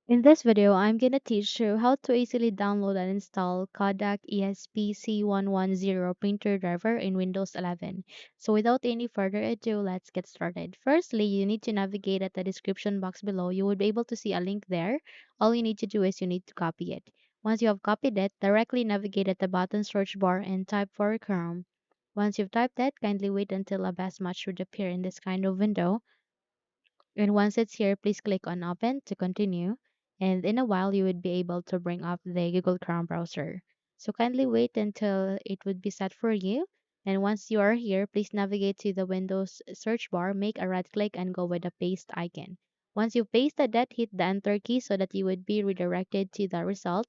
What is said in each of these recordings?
In this video, I'm gonna teach you how to easily download and install Kodak ESP C110 printer driver in Windows 11. So without any further ado, let's get started. Firstly, you need to navigate at the description box below. You would be able to see a link there. All you need to do is you need to copy it. Once you have copied it, directly navigate at the button search bar and type for Chrome. Once you've typed that, kindly wait until a best match should appear in this kind of window. And once it's here, please click on Open to continue. And in a while, you would be able to bring up the Google Chrome browser. So kindly wait until it would be set for you. And once you are here, please navigate to the Windows search bar, make a right click, and go with the paste icon. Once you pasted that, hit the enter key so that you would be redirected to the result,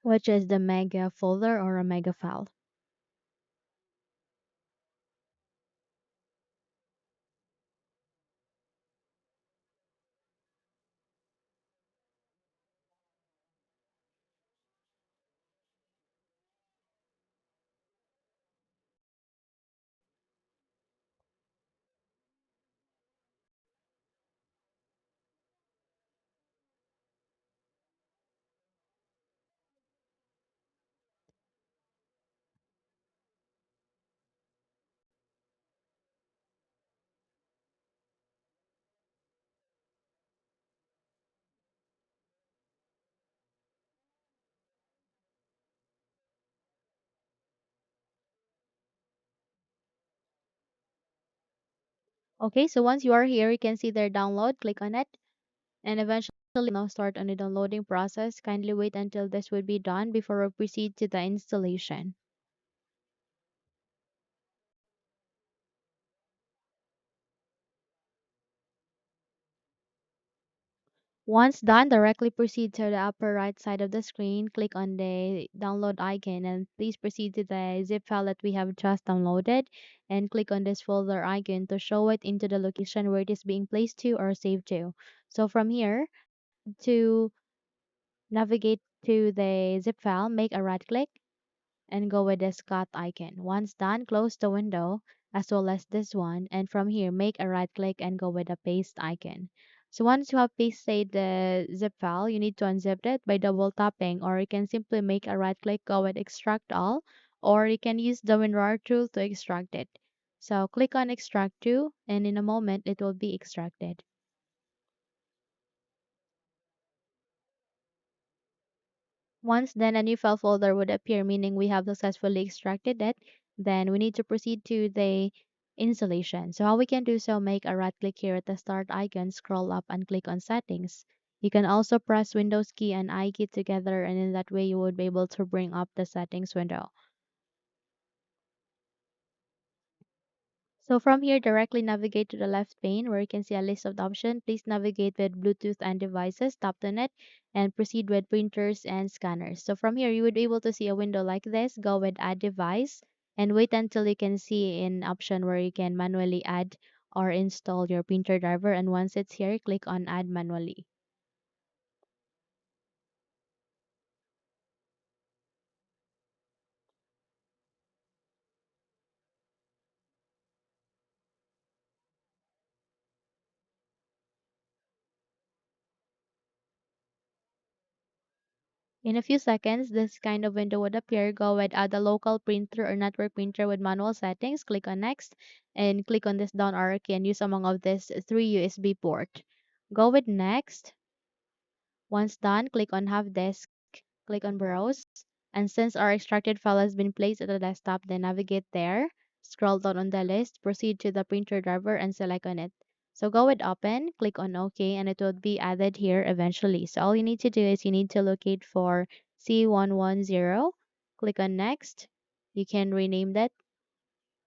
which is the mega folder or a mega file. Okay, so once you are here, you can see their download. Click on it and eventually now start on the downloading process. Kindly wait until this would be done before we proceed to the installation. Once done, directly proceed to the upper right side of the screen, click on the download icon and please proceed to the zip file that we have just downloaded and click on this folder icon to show it into the location where it is being placed to or saved to. So from here to navigate to the zip file, make a right click and go with the Scott icon. Once done, close the window as well as this one. And from here, make a right click and go with the paste icon. So once you have pasted the zip file, you need to unzip it by double tapping, or you can simply make a right click, go with extract all, or you can use the WinRAR tool to extract it. So click on extract to, and in a moment it will be extracted. Once then a new file folder would appear, meaning we have successfully extracted it, then we need to proceed to the installation. So how we can do so, make a right click here at the start icon, scroll up and click on settings. You can also press Windows key and I key together and in that way you would be able to bring up the settings window. So from here, directly navigate to the left pane where you can see a list of options. Please navigate with Bluetooth and devices, tap on it, and proceed with printers and scanners. So from here, you would be able to see a window like this. Go with Add Device and wait until you can see an option where you can manually add or install your printer driver. And once it's here, click on Add Manually. In a few seconds, this kind of window would appear. Go with add a local printer or network printer with manual settings. Click on next and click on this down arrow key and use among of this three USB port. Go with next. Once done, click on have disk, click on browse. And since our extracted file has been placed at the desktop, then navigate there. Scroll down on the list, proceed to the printer driver and select on it. So go with open, click on OK, and it will be added here eventually. So all you need to do is you need to locate for C110, click on next. You can rename that,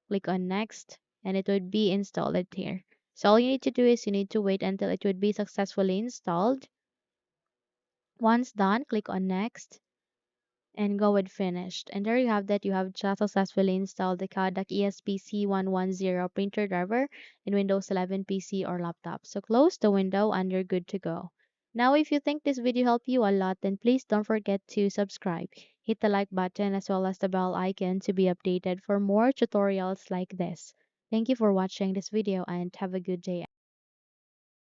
click on next, and it would be installed here. So all you need to do is you need to wait until it would be successfully installed. Once done, click on next and go with finished. And there you have that. You have just successfully installed the Kodak ESP C110 printer driver in Windows 11 PC or laptop. So close the window and you're good to go. Now, if you think this video helped you a lot, then please don't forget to subscribe. Hit the like button as well as the bell icon to be updated for more tutorials like this. Thank you for watching this video and have a good day.